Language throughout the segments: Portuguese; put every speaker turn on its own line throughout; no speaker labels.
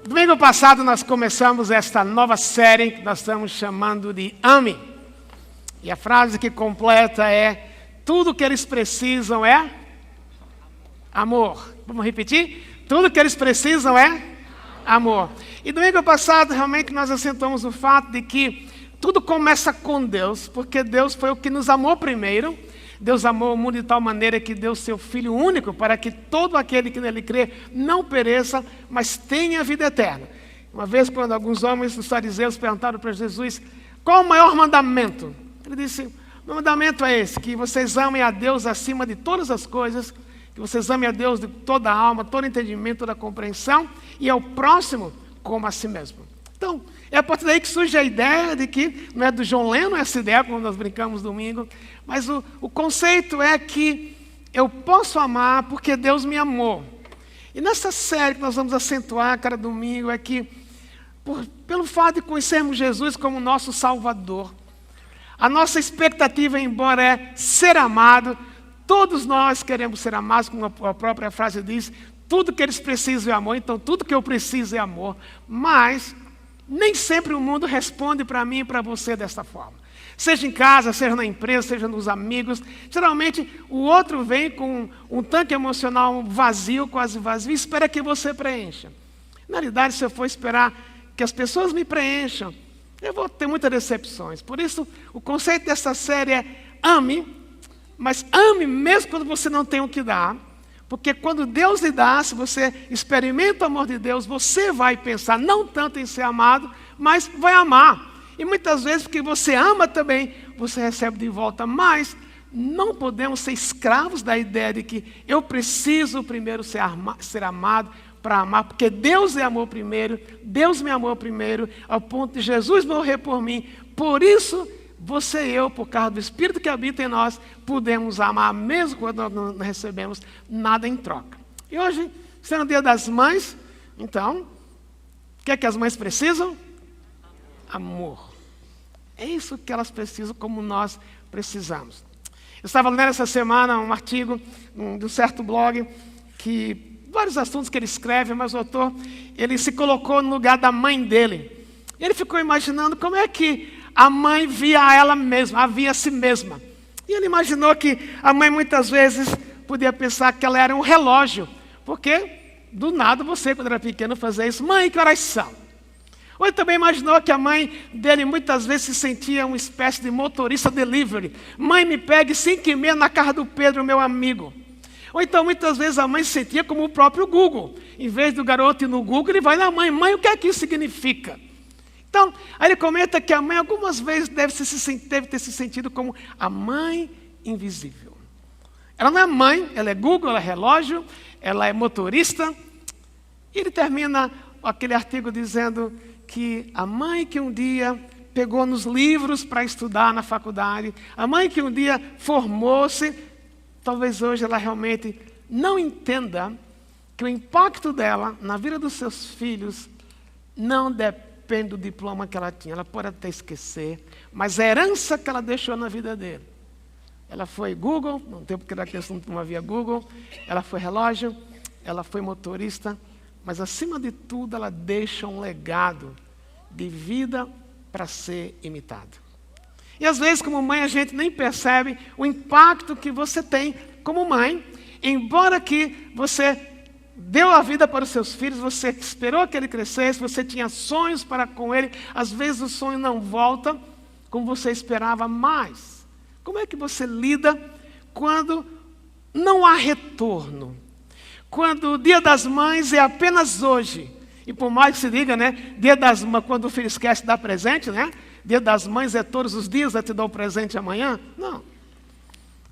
Domingo passado nós começamos esta nova série que nós estamos chamando de Ame. E a frase que completa é: tudo que eles precisam é amor. Vamos repetir? Tudo que eles precisam é amor. E domingo passado realmente nós assentamos o fato de que tudo começa com Deus, porque Deus foi o que nos amou primeiro. Deus amou o mundo de tal maneira que deu seu Filho único para que todo aquele que nele crê não pereça, mas tenha vida eterna. Uma vez, quando alguns homens dos fariseus perguntaram para Jesus qual o maior mandamento, ele disse: o mandamento é esse, que vocês amem a Deus acima de todas as coisas, que vocês amem a Deus de toda a alma, todo entendimento, toda a compreensão, e ao próximo como a si mesmo. Então, é a partir daí que surge a ideia de que, não é do John Lennon essa ideia, quando nós brincamos domingo, mas o conceito é que eu posso amar porque Deus me amou. E nessa série que nós vamos acentuar cada domingo é que, pelo fato de conhecermos Jesus como nosso Salvador, a nossa expectativa, embora é ser amado, todos nós queremos ser amados, como a própria frase diz, tudo que eles precisam é amor, então tudo que eu preciso é amor, mas nem sempre o mundo responde para mim e para você desta forma. Seja em casa, seja na empresa, seja nos amigos. Geralmente o outro vem com um tanque emocional vazio, quase vazio, e espera que você preencha. Na realidade, se eu for esperar que as pessoas me preencham, eu vou ter muitas decepções. Por isso, o conceito dessa série é ame, mas ame mesmo quando você não tem o que dar. Porque quando Deus lhe dá, se você experimenta o amor de Deus, você vai pensar não tanto em ser amado, mas vai amar. E muitas vezes, porque você ama também, você recebe de volta. Mas não podemos ser escravos da ideia de que eu preciso primeiro ser amado para amar, porque Deus é amor primeiro, Deus me amou primeiro, ao ponto de Jesus morrer por mim. Por isso, você e eu, por causa do Espírito que habita em nós, podemos amar mesmo quando nós não recebemos nada em troca. E hoje, sendo o Dia das Mães, então, o que é que as mães precisam? Amor. É isso que elas precisam, como nós precisamos. Eu estava lendo essa semana um artigo de um certo blog, que vários assuntos que ele escreve, mas o autor, ele se colocou no lugar da mãe dele. Ele ficou imaginando como é que a mãe via ela mesma, via a si mesma. E ele imaginou que a mãe muitas vezes podia pensar que ela era um relógio, porque do nada você, quando era pequeno, fazia isso: mãe, que horas são? Ou ele também imaginou que a mãe dele muitas vezes se sentia uma espécie de motorista delivery. Mãe, me pegue 5h30 na casa do Pedro, meu amigo. Ou então muitas vezes a mãe se sentia como o próprio Google. Em vez do garoto ir no Google, ele vai na mãe. Mãe, o que é que isso significa? Então, aí ele comenta que a mãe algumas vezes deve ter se sentido como a mãe invisível. Ela não é mãe, ela é Google, ela é relógio, ela é motorista. E ele termina aquele artigo dizendo que a mãe que um dia pegou nos livros para estudar na faculdade, a mãe que um dia formou-se, talvez hoje ela realmente não entenda que o impacto dela na vida dos seus filhos não depende do diploma que ela tinha. Ela pode até esquecer, mas a herança que ela deixou na vida dele. Ela foi Google, no tempo que era questão não havia Google, ela foi relógio, ela foi motorista, mas acima de tudo ela deixa um legado de vida para ser imitado. E às vezes, como mãe, a gente nem percebe o impacto que você tem como mãe, embora que você deu a vida para os seus filhos, você esperou que ele crescesse, você tinha sonhos para com ele, às vezes o sonho não volta como você esperava mais. Como é que você lida quando não há retorno? Quando o Dia das Mães é apenas hoje, e por mais que se diga, né, Dia das Mães, quando o filho esquece de dar presente, né? Dia das Mães é todos os dias, vai te dar o presente amanhã? Não.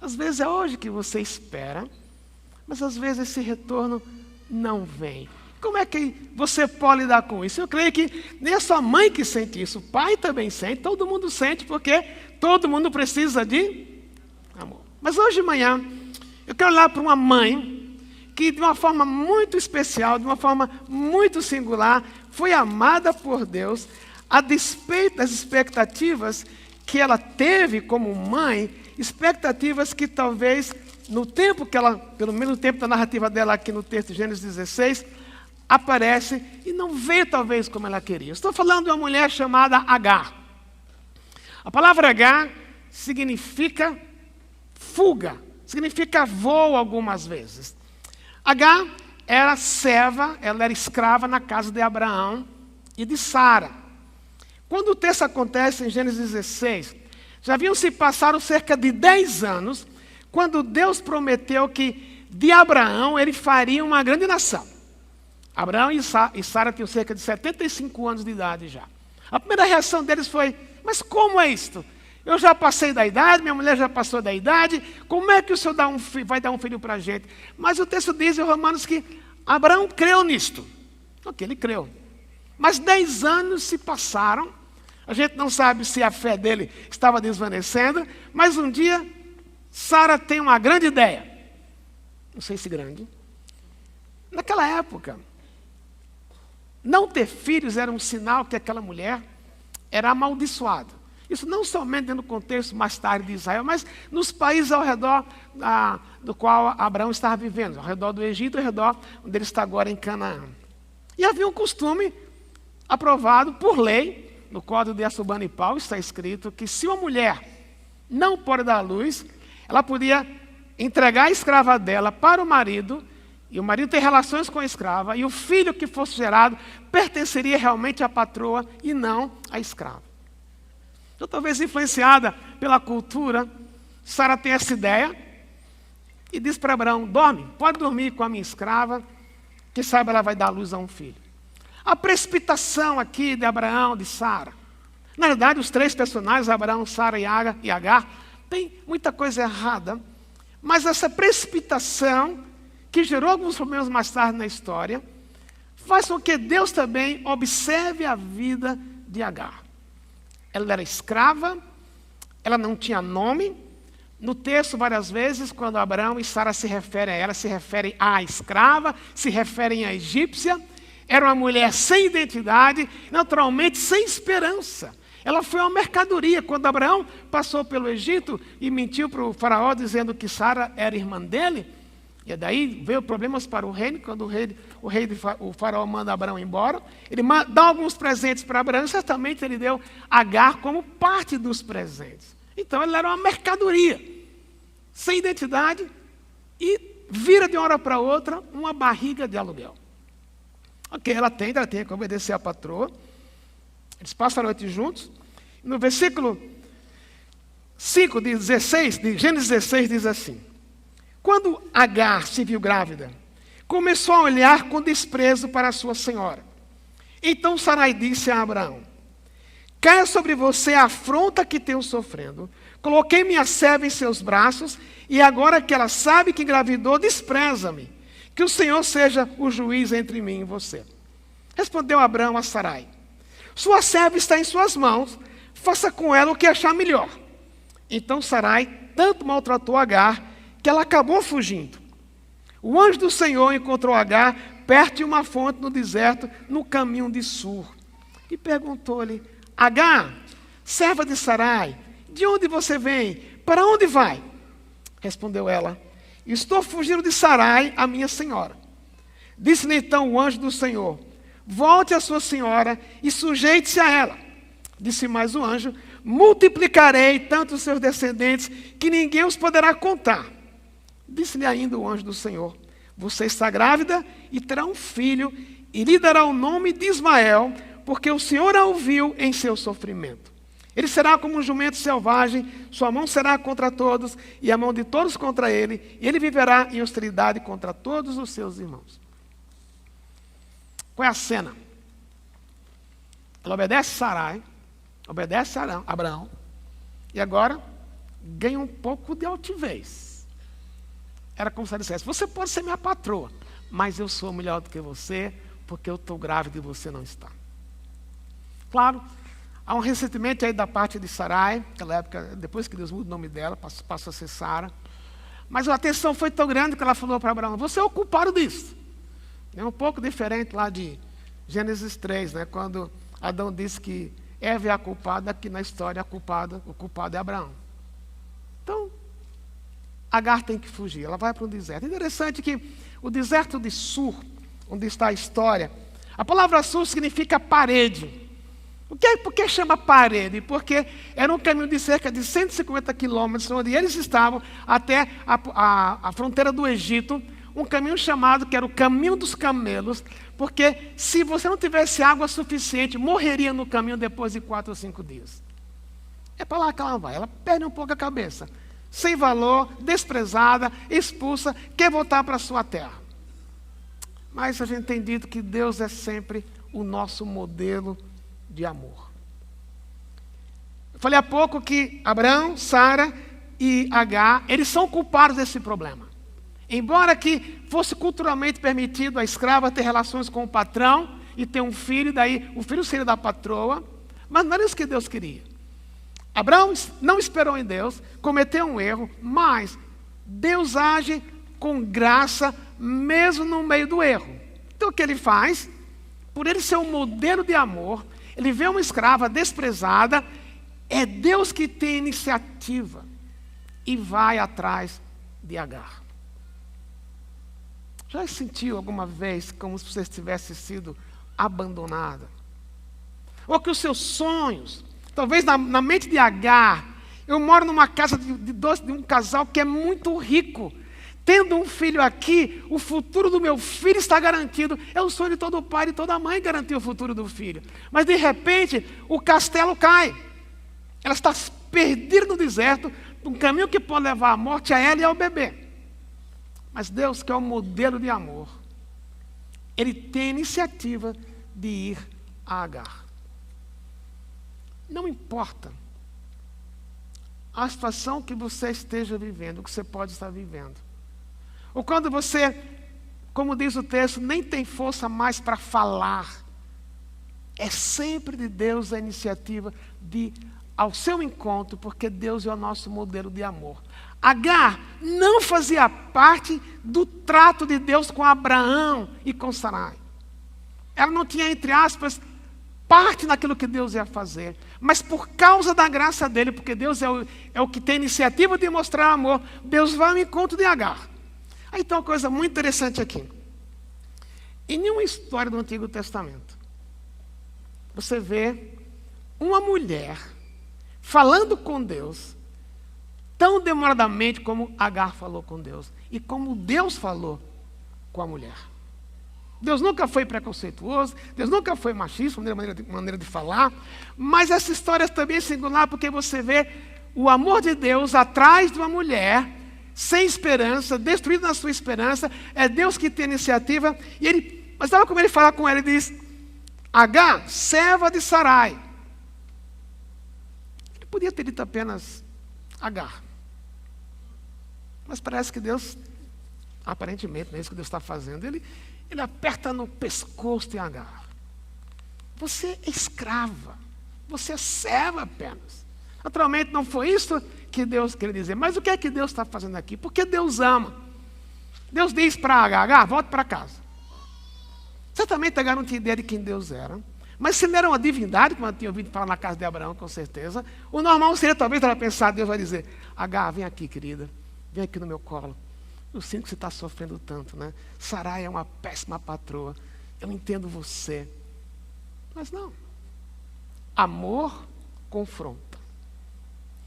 Às vezes é hoje que você espera, mas às vezes esse retorno não vem. Como é que você pode lidar com isso? Eu creio que nem é só a mãe que sente isso, o pai também sente, todo mundo sente, porque todo mundo precisa de amor. Mas hoje de manhã, eu quero olhar para uma mãe que de uma forma muito especial, de uma forma muito singular, foi amada por Deus, a despeito das expectativas que ela teve como mãe, expectativas que talvez, no tempo que ela, pelo menos no tempo da narrativa dela aqui no texto de Gênesis 16, aparece e não veio talvez como ela queria. Estou falando de uma mulher chamada Agar. A palavra Agar significa fuga, significa voo algumas vezes. Agar era serva, ela era escrava na casa de Abraão e de Sara. Quando o texto acontece em Gênesis 16, já haviam se passado cerca de 10 anos, quando Deus prometeu que de Abraão ele faria uma grande nação. Abraão e Sara tinham cerca de 75 anos de idade já. A primeira reação deles foi: mas como é isto? Eu já passei da idade, minha mulher já passou da idade, como é que o Senhor vai dar um filho para a gente? Mas o texto diz em Romanos que Abraão creu nisto. Ok, ele creu. Mas 10 anos se passaram, a gente não sabe se a fé dele estava desvanecendo, mas um dia Sara tem uma grande ideia. Não sei se grande. Naquela época, não ter filhos era um sinal que aquela mulher era amaldiçoada. Isso não somente no contexto mais tarde de Israel, mas nos países ao redor do qual Abraão estava vivendo, ao redor do Egito, ao redor onde ele está agora em Canaã. E havia um costume aprovado por lei, no Código de Assurbanipal está escrito que se uma mulher não pode dar à luz, ela podia entregar a escrava dela para o marido, e o marido ter relações com a escrava, e o filho que fosse gerado pertenceria realmente à patroa e não à escrava. Então, talvez influenciada pela cultura, Sara tem essa ideia e diz para Abraão: dorme, pode dormir com a minha escrava, que saiba ela vai dar luz a um filho. A precipitação aqui de Abraão, de Sara. Na verdade, os três personagens, Abraão, Sara e Agar, tem muita coisa errada, mas essa precipitação, que gerou alguns problemas mais tarde na história, faz com que Deus também observe a vida de Agar. Ela era escrava, ela não tinha nome. No texto, várias vezes, quando Abraão e Sara se referem a ela, se referem à escrava, se referem à egípcia. Era uma mulher sem identidade, naturalmente sem esperança. Ela foi uma mercadoria. Quando Abraão passou pelo Egito e mentiu para o faraó dizendo que Sara era irmã dele, e daí veio problemas para o reino, quando o faraó manda Abraão embora. Ele dá alguns presentes para Abraão, certamente ele deu Agar como parte dos presentes. Então ele era uma mercadoria, sem identidade, e vira de uma hora para outra uma barriga de aluguel. Ok, ela tem que obedecer à patroa. Eles passam a noite juntos. No versículo 5 de Gênesis 16 diz assim: quando Agar se viu grávida, começou a olhar com desprezo para a sua senhora. Então Sarai disse a Abraão: caia sobre você a afronta que tenho sofrendo. Coloquei minha serva em seus braços, e agora que ela sabe que engravidou, despreza-me. Que o Senhor seja o juiz entre mim e você. Respondeu Abraão a Sarai: sua serva está em suas mãos, faça com ela o que achar melhor. Então Sarai tanto maltratou Agar, que ela acabou fugindo. O anjo do Senhor encontrou Agar perto de uma fonte no deserto, no caminho de Sur. E perguntou-lhe: Agar, serva de Sarai, de onde você vem? Para onde vai? Respondeu ela: estou fugindo de Sarai, a minha senhora. Disse-lhe então o anjo do Senhor: volte a sua senhora e sujeite-se a ela. Disse mais o anjo: multiplicarei tanto os seus descendentes que ninguém os poderá contar. Disse-lhe ainda o anjo do Senhor: você está grávida e terá um filho, e lhe dará o nome de Ismael, porque o Senhor a ouviu em seu sofrimento. Ele será como um jumento selvagem, sua mão será contra todos, e a mão de todos contra ele, e ele viverá em hostilidade contra todos os seus irmãos. Qual é a cena? Ela obedece Sarai, obedece a Abraão, e agora ganha um pouco de altivez. Era como se ela dissesse: você pode ser minha patroa, mas eu sou melhor do que você, porque eu estou grávida e você não está. Claro, há um ressentimento aí da parte de Sarai, naquela época, depois que Deus muda o nome dela, passa a ser Sara. Mas a atenção foi tão grande que ela falou para Abraão: você é o culpado disso. É um pouco diferente lá de Gênesis 3, né, quando Adão disse que Eva é a culpada, aqui na história o culpado é Abraão. Então, Agar tem que fugir, ela vai para o deserto. É interessante que o deserto de Sur, onde está a história. A palavra Sur significa parede. Por que chama parede? Porque era um caminho de cerca de 150 quilômetros, onde eles estavam até a fronteira do Egito, um caminho chamado, que era o caminho dos camelos, porque se você não tivesse água suficiente, morreria no caminho depois de 4 ou 5 dias. É para lá que ela vai, ela perde um pouco a cabeça. Sem valor, desprezada, expulsa, quer voltar para a sua terra. Mas a gente tem dito que Deus é sempre o nosso modelo de amor. Eu falei há pouco que Abraão, Sara e Agar, eles são culpados desse problema. Embora que fosse culturalmente permitido a escrava ter relações com o patrão e ter um filho, daí o filho seria da patroa, mas não era isso que Deus queria. Abraão não esperou em Deus, cometeu um erro, mas Deus age com graça mesmo no meio do erro. Então o que ele faz? Por ele ser um modelo de amor, ele vê uma escrava desprezada, é Deus que tem iniciativa e vai atrás de Agar. Já sentiu alguma vez como se você tivesse sido abandonada? Ou que os seus sonhos, talvez na mente de Agar, eu moro numa casa de um casal que é muito rico. Tendo um filho aqui, o futuro do meu filho está garantido. É o sonho de todo pai e toda mãe garantir o futuro do filho. Mas de repente, o castelo cai. Ela está perdida no deserto, um caminho que pode levar à morte a ela e ao bebê. Mas Deus, que é o modelo de amor, Ele tem a iniciativa de ir a Agar. Não importa a situação que você esteja vivendo, o que você pode estar vivendo. Ou quando você, como diz o texto, nem tem força mais para falar. É sempre de Deus a iniciativa de ir ao seu encontro, porque Deus é o nosso modelo de amor. Agar não fazia parte do trato de Deus com Abraão e com Sarai. Ela não tinha, entre aspas, parte naquilo que Deus ia fazer. Mas por causa da graça dele, porque Deus é o que tem a iniciativa de mostrar amor, Deus vai ao encontro de Agar. Aí tem uma coisa muito interessante aqui. Em nenhuma história do Antigo Testamento, você vê uma mulher falando com Deus tão demoradamente como Agar falou com Deus. E como Deus falou com a mulher. Deus nunca foi preconceituoso, Deus nunca foi machista, maneira de falar. Mas essa história também é singular porque você vê o amor de Deus atrás de uma mulher sem esperança, destruído na sua esperança. É Deus que tem a iniciativa. Mas olha como ele fala com ela, ele diz: Agar, serva de Sarai. Ele podia ter dito apenas Agar. Mas parece que Deus, aparentemente, não é isso que Deus está fazendo. Ele aperta no pescoço de Agar. Você é escrava. Você é serva apenas. Naturalmente não foi isso que Deus queria dizer. Mas o que é que Deus está fazendo aqui? Porque Deus ama. Deus diz para Agar, volta para casa. Certamente Agar não tinha ideia de quem Deus era. Mas se ele era uma divindade, como eu tinha ouvido falar na casa de Abraão, com certeza, o normal seria talvez ela pensar, Deus vai dizer: Agar, vem aqui, querida. Vem aqui no meu colo. Eu sinto que você está sofrendo tanto, né? Sarai é uma péssima patroa. Eu entendo você. Mas não. Amor confronta.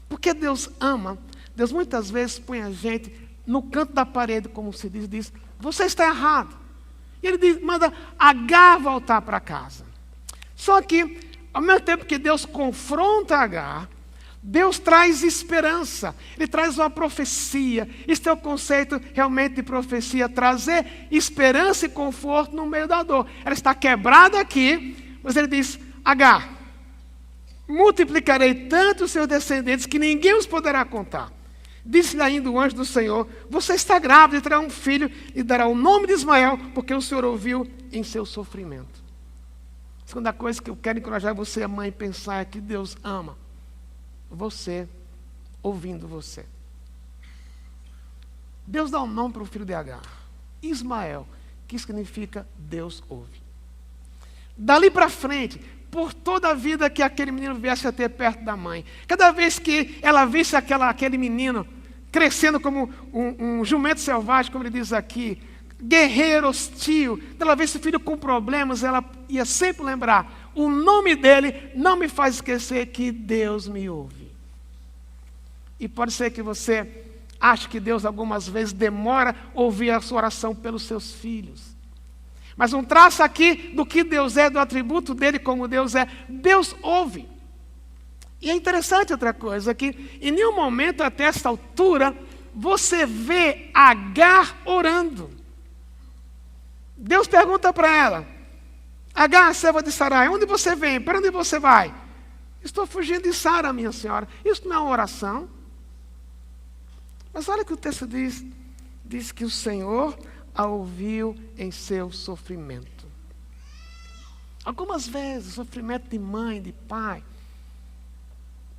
Porque Deus ama, Deus muitas vezes põe a gente no canto da parede, como se diz, você está errado. E ele manda Agar voltar para casa. Só que, ao mesmo tempo que Deus confronta Agar, Deus traz esperança, Ele traz uma profecia. Este é o conceito realmente de profecia, trazer esperança e conforto no meio da dor. Ela está quebrada aqui, mas Ele diz: Agar, multiplicarei tanto os seus descendentes que ninguém os poderá contar. Disse-lhe ainda o anjo do Senhor: você está grávida e terá um filho e dará o nome de Ismael, porque o Senhor ouviu em seu sofrimento. A segunda coisa que eu quero encorajar você, a mãe, pensar é que Deus ama você, ouvindo você. Deus dá um nome para o filho de Agar, Ismael, que significa Deus ouve. Dali para frente, por toda a vida que aquele menino viesse a ter perto da mãe, cada vez que ela visse aquele menino crescendo como um jumento selvagem, como ele diz aqui, guerreiro, hostil, ela vê esse filho com problemas, ela ia sempre lembrar, o nome dele não me faz esquecer que Deus me ouve. E pode ser que você ache que Deus algumas vezes demora a ouvir a sua oração pelos seus filhos. Mas um traço aqui do que Deus é, do atributo dele como Deus é, Deus ouve. E é interessante outra coisa, que em nenhum momento até esta altura, você vê Agar orando. Deus pergunta para ela, Agar, serva de Sarai, onde você vem? Para onde você vai? Estou fugindo de Sara, minha senhora. Isso não é uma oração. Mas olha o que o texto diz. Diz que o Senhor a ouviu em seu sofrimento. Algumas vezes, sofrimento de mãe, de pai,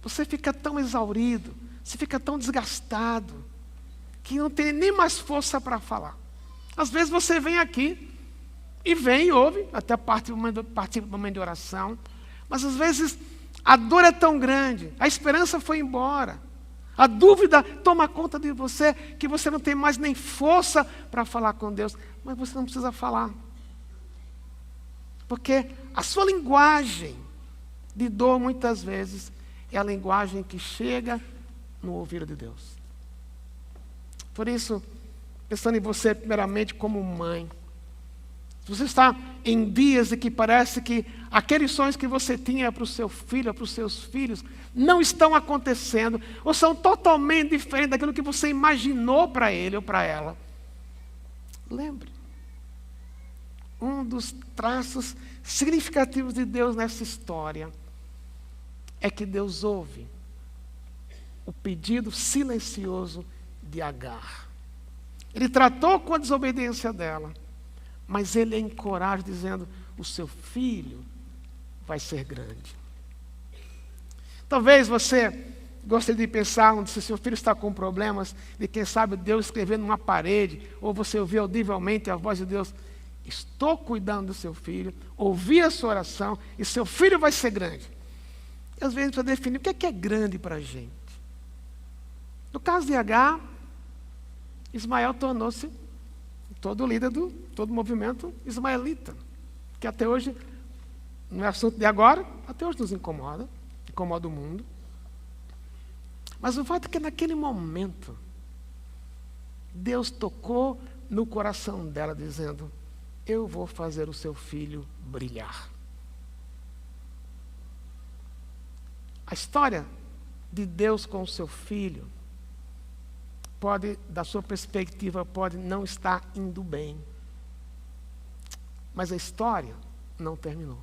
você fica tão exaurido, você fica tão desgastado, que não tem nem mais força para falar. Às vezes você vem aqui, e vem e ouve, até participa do momento de oração, mas às vezes a dor é tão grande, a esperança foi embora, a dúvida toma conta de você, que você não tem mais nem força para falar com Deus, mas você não precisa falar. Porque a sua linguagem de dor, muitas vezes, é a linguagem que chega no ouvido de Deus. Por isso, pensando em você primeiramente como mãe, se você está em dias em que parece que aqueles sonhos que você tinha para o seu filho, para os seus filhos, não estão acontecendo, ou são totalmente diferentes daquilo que você imaginou para ele ou para ela, lembre, um dos traços significativos de Deus nessa história é que Deus ouve o pedido silencioso de Agar. Ele tratou com a desobediência dela, mas ele a encoraja dizendo, o seu filho vai ser grande. Talvez você gostaria de pensar, se seu filho está com problemas, de quem sabe Deus escrever numa parede, ou você ouvir audivelmente a voz de Deus, estou cuidando do seu filho, ouvi a sua oração, e seu filho vai ser grande. E às vezes a gente precisa definir o que é grande para a gente. No caso de Agar, Ismael tornou-se todo líder todo movimento ismaelita, que até hoje, não é assunto de agora, até hoje nos incomoda o mundo. Mas o fato é que naquele momento, Deus tocou no coração dela, dizendo, eu vou fazer o seu filho brilhar. A história de Deus com o seu filho, pode, da sua perspectiva, pode não estar indo bem. Mas a história não terminou.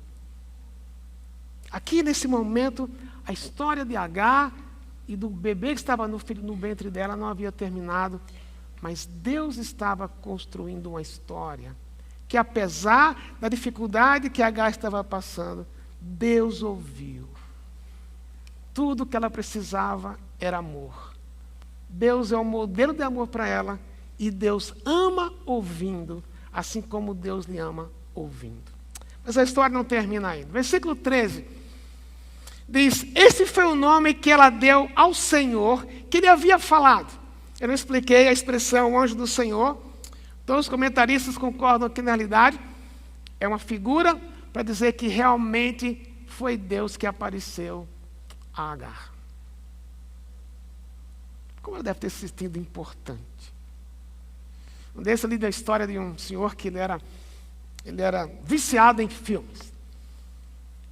Aqui nesse momento, a história de Agar e do bebê que estava no ventre dela não havia terminado, mas Deus estava construindo uma história que, apesar da dificuldade que Agar estava passando, Deus ouviu. Tudo que ela precisava era amor. Deus é um modelo de amor para ela, e Deus ama ouvindo, assim como Deus lhe ama ouvindo. Mas a história não termina ainda. Versículo 13 diz, esse foi o nome que ela deu ao Senhor, que ele havia falado. Eu não expliquei a expressão anjo do Senhor. Todos os comentaristas concordam que, na realidade, é uma figura para dizer que realmente foi Deus que apareceu a Agar. Como ela deve ter se sentido importante. Um desses, eu li da história de um senhor que ele era viciado em filmes.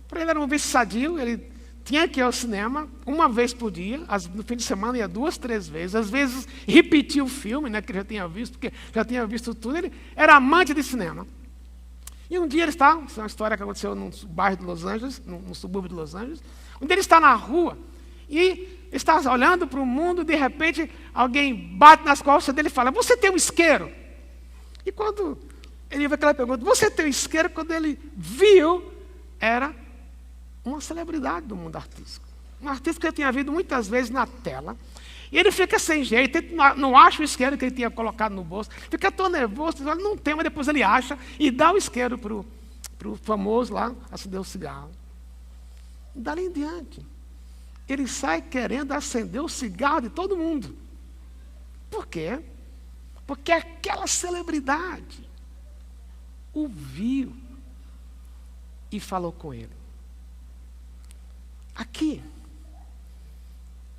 Para ele era um vício sadio, ele tinha que ir ao cinema uma vez por dia, no fim de semana ia 2, 3 vezes, às vezes repetia o filme, né, que ele já tinha visto, porque já tinha visto tudo, ele era amante de cinema. E um dia ele está, isso é uma história que aconteceu num bairro de Los Angeles, num subúrbio de Los Angeles, um dia ele está na rua, e está olhando para o mundo, de repente, alguém bate nas costas dele e fala, você tem um isqueiro? E quando ele viu aquela pergunta, você tem um isqueiro? Quando ele viu, era uma celebridade do mundo artístico. Um artista que ele tinha visto muitas vezes na tela. E ele fica sem jeito, ele não acha o isqueiro que ele tinha colocado no bolso, fica tão nervoso, diz, olha, não tem, mas depois ele acha e dá o isqueiro para o famoso lá, acender o cigarro. E dali em diante, ele sai querendo acender o cigarro de todo mundo. Por quê? Porque aquela celebridade o viu e falou com ele. Aqui,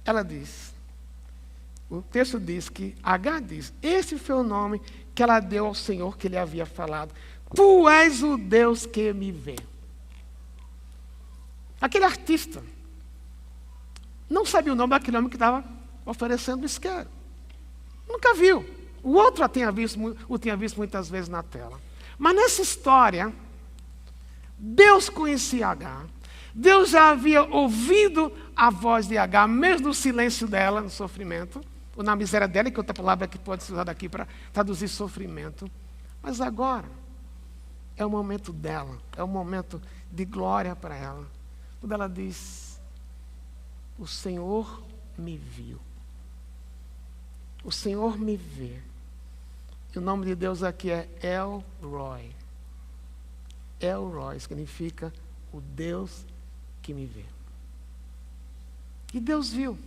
ela diz, o texto diz que Agar diz, esse foi o nome que ela deu ao Senhor que lhe havia falado. Tu és o Deus que me vê. Aquele artista não sabia o nome daquele homem que estava oferecendo o isqueiro. Nunca viu. O outro o tinha visto muitas vezes na tela. Mas nessa história, Deus conhecia Agar. Deus já havia ouvido a voz de Agar, mesmo no silêncio dela, no sofrimento, ou na miséria dela, que outra palavra que pode ser usada aqui para traduzir sofrimento. Mas agora, é o momento dela, é o momento de glória para ela. Quando ela diz, o Senhor me viu. O Senhor me vê. E o nome de Deus aqui é El Roi. El Roi significa o Deus que me vê. E Deus viu.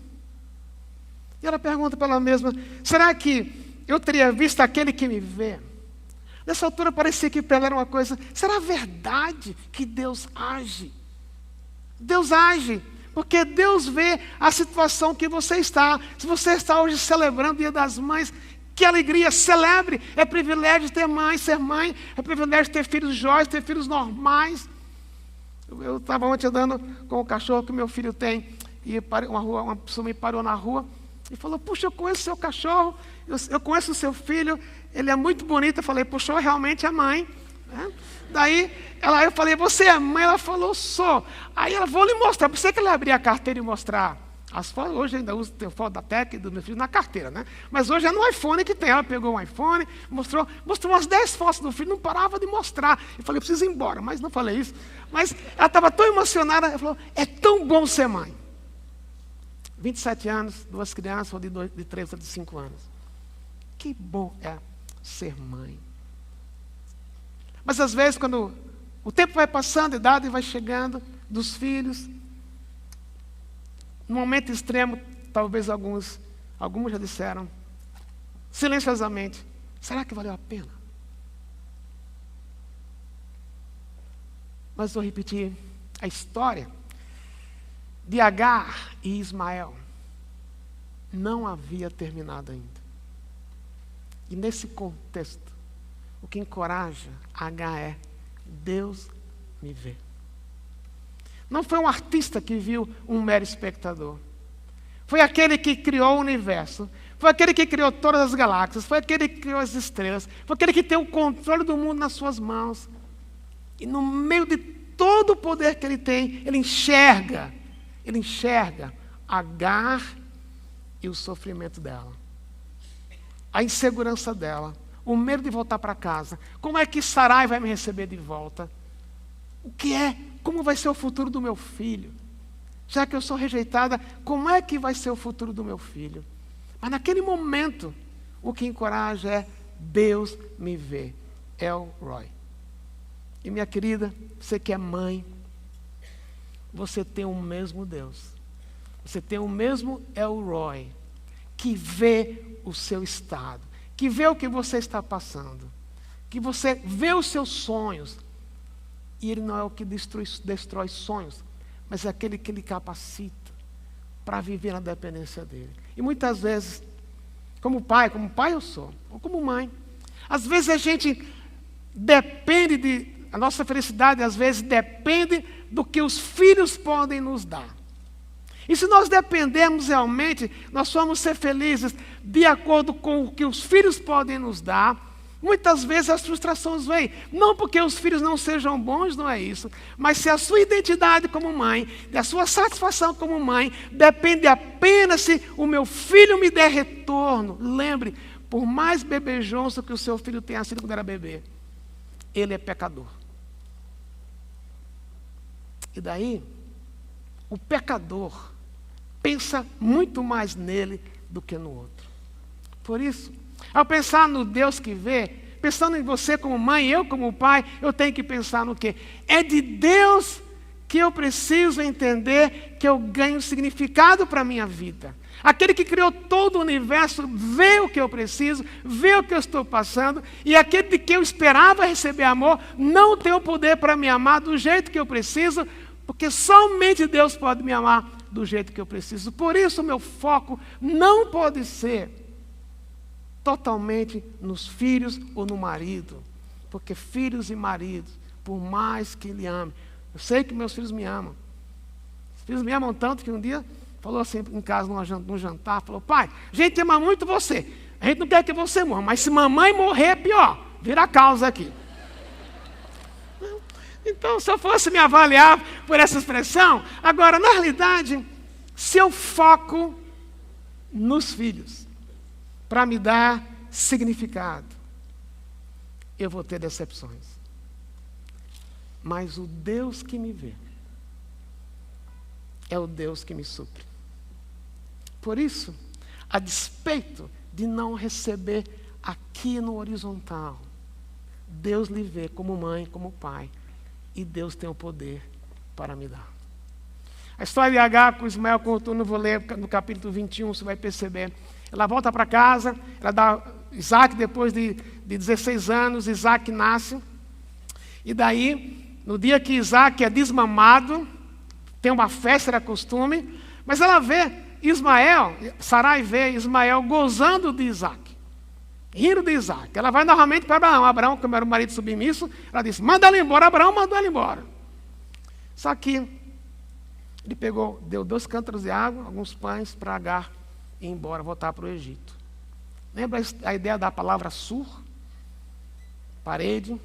E ela pergunta para ela mesma, será que eu teria visto aquele que me vê? Nessa altura parecia que para ela era uma coisa, será verdade que Deus age? Deus age, porque Deus vê a situação que você está. Se você está hoje celebrando o Dia das Mães, que alegria, celebre. É privilégio ter mãe, ser mãe. É privilégio ter filhos jóias, ter filhos normais. Eu estava ontem andando com o cachorro que meu filho tem. E uma pessoa me parou na rua e falou, puxa, eu conheço o seu cachorro, eu conheço o seu filho, ele é muito bonito. Eu falei, puxa, eu realmente é mãe. Daí, eu falei, você é mãe? Ela falou, sou. Aí ela, vou lhe mostrar. Por isso que ela abria a carteira e mostrar as fotos. Hoje ainda uso foto da Tec e do meu filho na carteira, né? Mas hoje é no iPhone que tem. Ela pegou um iPhone, mostrou umas 10 fotos do filho, não parava de mostrar. Eu falei, preciso ir embora, mas não falei isso. Mas ela estava tão emocionada, ela falou, é tão bom ser mãe. 27 anos, 2 crianças, de 3 a de 5 anos. Que bom é ser mãe. Mas às vezes, quando o tempo vai passando, a idade vai chegando dos filhos, no momento extremo, talvez alguns já disseram, silenciosamente, será que valeu a pena? Mas vou repetir a história de Agar e Ismael. Não havia terminado ainda. E nesse contexto, o que encoraja Agar é, Deus me vê. Não foi um artista que viu um mero espectador. Foi aquele que criou o universo. Foi aquele que criou todas as galáxias. Foi aquele que criou as estrelas. Foi aquele que tem o controle do mundo nas suas mãos. E no meio de todo o poder que ele tem, ele enxerga Agar e o sofrimento dela. A insegurança dela. O medo de voltar para casa. Como é que Sarai vai me receber de volta? Como vai ser o futuro do meu filho? Já que eu sou rejeitada, como é que vai ser o futuro do meu filho? Mas naquele momento, o que encoraja é Deus me vê. El Roi. E minha querida, você que é mãe, você tem o mesmo Deus. Você tem o mesmo El Roi, que vê o seu estado, que vê o que você está passando, que você vê os seus sonhos. E Ele não é o que destrói sonhos, mas é aquele que lhe capacita para viver na dependência dEle. E muitas vezes, como pai eu sou, ou como mãe, às vezes a gente a nossa felicidade às vezes depende do que os filhos podem nos dar. E se nós dependermos realmente, nós vamos ser felizes de acordo com o que os filhos podem nos dar. Muitas vezes as frustrações vêm, não porque os filhos não sejam bons, não é isso, mas se a sua identidade como mãe, a sua satisfação como mãe, depende apenas se o meu filho me der retorno. Lembre, por mais bebejonço que o seu filho tenha sido quando era bebê, ele é pecador. E daí, o pecador pensa muito mais nele do que no outro. Por isso, ao pensar no Deus que vê, pensando em você como mãe, eu como pai, eu tenho que pensar no quê? É de Deus que eu preciso entender que eu ganho significado para a minha vida. Aquele que criou todo o universo vê o que eu preciso, vê o que eu estou passando, e aquele de que eu esperava receber amor não tem o poder para me amar do jeito que eu preciso, porque somente Deus pode me amar do jeito que eu preciso. Por isso, o meu foco não pode ser totalmente nos filhos ou no marido, porque filhos e maridos, por mais que ele ame, eu sei que meus filhos me amam. Os filhos me amam tanto que um dia falou assim em casa, num jantar, falou: pai, a gente ama muito você, a gente não quer que você morra, mas se mamãe morrer é pior, vira a causa aqui. Então, se eu fosse me avaliar por essa expressão, agora, na realidade, se eu foco nos filhos, para me dar significado, eu vou ter decepções. Mas o Deus que me vê é o Deus que me supre. Por isso, a despeito de não receber aqui no horizontal, Deus lhe vê como mãe, como pai, e Deus tem o poder para me dar. A história de Agar com Ismael, eu não vou ler no capítulo 21, você vai perceber. Ela volta para casa, ela dá Isaac, depois de 16 anos, Isaac nasce. E daí, no dia que Isaac é desmamado, tem uma festa, era costume, mas ela vê Ismael, Sarai vê Ismael gozando de Isaac, rindo de Isaac. Ela vai novamente para Abraão. Abraão, como era o marido submisso, ela disse: manda ela embora. Abraão mandou ela embora. Só que ele pegou, deu 2 cântaros de água, alguns pães para Agar ir embora, voltar para o Egito. Lembra a ideia da palavra sur? Parede.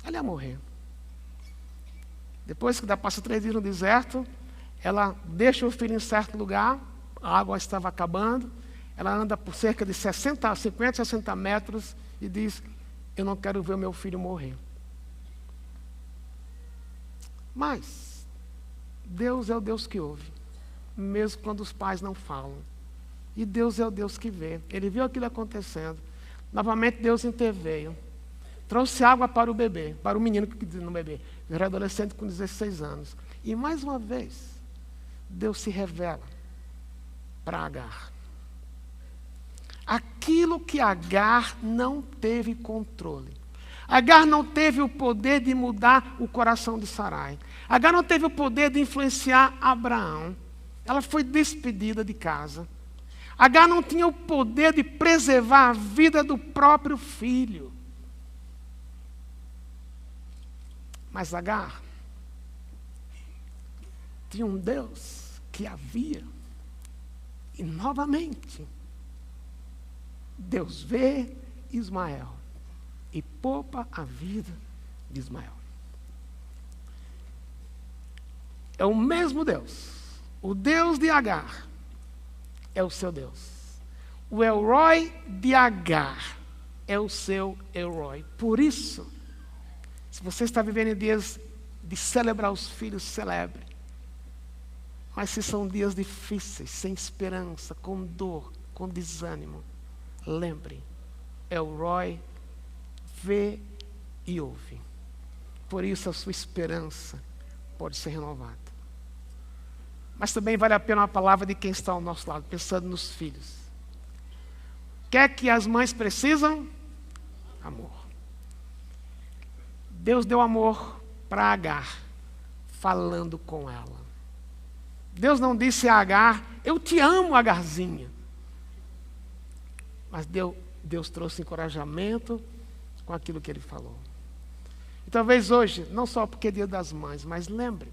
Ela ia morrer. Depois que passa 3 dias no deserto, ela deixa o filho em certo lugar, a água estava acabando, ela anda por cerca de 50, 60 metros e diz: eu não quero ver o meu filho morrer. Mas Deus é o Deus que ouve, mesmo quando os pais não falam. E Deus é o Deus que vê. Ele viu aquilo acontecendo. Novamente Deus interveio. Trouxe água para o bebê, para o menino que diz no bebê. Era adolescente com 16 anos. E mais uma vez, Deus se revela para Agar. Aquilo que Agar não teve controle. Agar não teve o poder de mudar o coração de Sarai. Agar não teve o poder de influenciar Abraão. Ela foi despedida de casa. Agar não tinha o poder de preservar a vida do próprio filho. Mas Agar tinha um Deus que a via. E novamente, Deus vê Ismael e poupa a vida de Ismael. É o mesmo Deus. O Deus de Agar é o seu Deus. O El-Roi de Agar é o seu El-Roi. Por isso, se você está vivendo em dias de celebrar os filhos, celebre. Mas se são dias difíceis, sem esperança, com dor, com desânimo, lembre, El-Roi vê e ouve. Por isso a sua esperança pode ser renovada. Mas também vale a pena uma palavra de quem está ao nosso lado, pensando nos filhos. O que é que as mães precisam? Amor. Deus deu amor para Agar, falando com ela. Deus não disse a Agar: eu te amo, Agarzinha. Mas Deus trouxe encorajamento com aquilo que Ele falou. E talvez hoje, não só porque é Dia das Mães, mas lembre,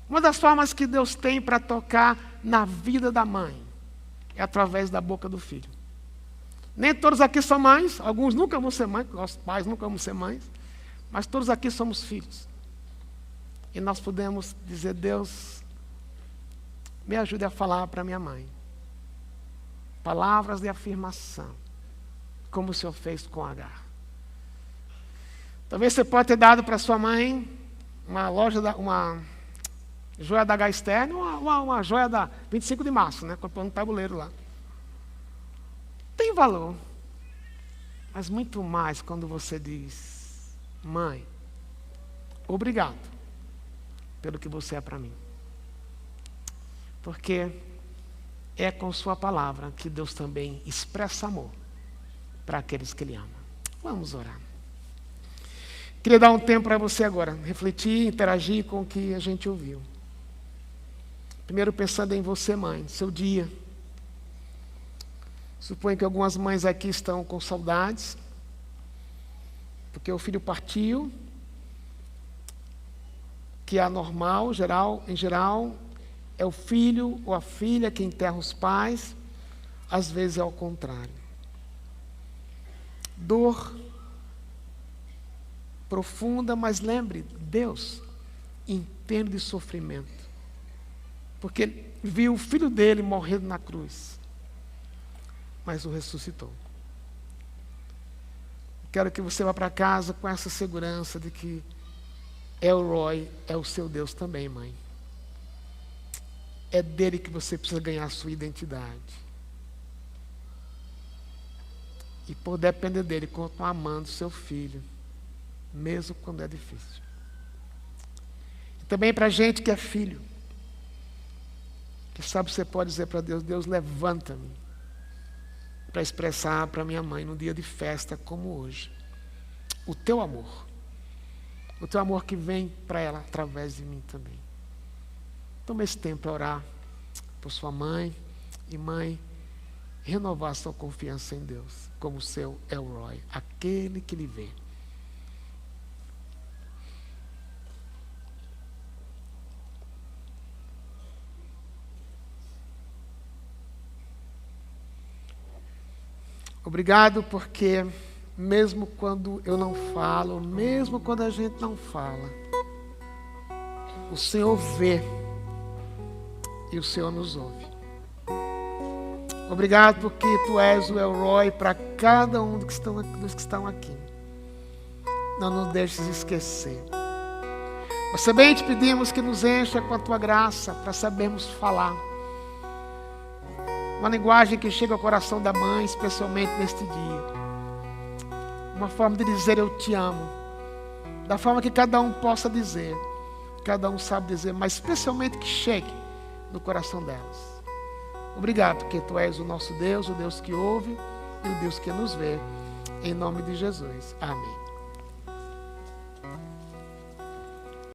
uma das formas que Deus tem para tocar na vida da mãe é através da boca do filho. Nem todos aqui são mães, alguns nunca vão ser mães, nossos pais nunca vão ser mães, mas todos aqui somos filhos. E nós podemos dizer: Deus, me ajude a falar para minha mãe palavras de afirmação, como o Senhor fez com Agar. Talvez você pode ter dado para sua mãe uma joia da H-Stern, uma joia da 25 de março, né? Comprando um tabuleiro lá. Tem valor. Mas muito mais quando você diz: mãe, obrigado pelo que você é para mim. Porque é com sua palavra que Deus também expressa amor para aqueles que Ele ama. Vamos orar. Queria dar um tempo para você agora, refletir, interagir com o que a gente ouviu. Primeiro pensando em você, mãe, seu dia. Suponho que algumas mães aqui estão com saudades, porque o filho partiu, que é anormal, em geral, é o filho ou a filha que enterra os pais, às vezes é ao contrário. Dor profunda, mas lembre, Deus entende de sofrimento, porque Ele viu o filho dele morrendo na cruz, mas o ressuscitou. Quero que você vá para casa com essa segurança de que El-Roi é o seu Deus também, mãe. É dele que você precisa ganhar a sua identidade. E por depender dele, continuar amando seu filho, mesmo quando é difícil. E também para a gente que é filho, que sabe, você pode dizer para Deus: Deus, levanta-me para expressar para minha mãe, num dia de festa como hoje, o teu amor. O teu amor que vem para ela através de mim também. Toma esse tempo para orar por sua mãe. E mãe, renovar sua confiança em Deus, como seu El-Roi, aquele que lhe vê. Obrigado porque mesmo quando eu não falo, mesmo quando a gente não fala, o Senhor vê e o Senhor nos ouve. Obrigado porque Tu és o El-Roi para cada um dos que estão aqui. Não nos deixes esquecer. Nós também te pedimos que nos encha com a Tua graça para sabermos falar. Uma linguagem que chega ao coração da mãe, especialmente neste dia. Uma forma de dizer eu te amo. Da forma que cada um possa dizer. Cada um sabe dizer, mas especialmente que chegue no coração delas. Obrigado, porque Tu és o nosso Deus, o Deus que ouve e o Deus que nos vê. Em nome de Jesus. Amém.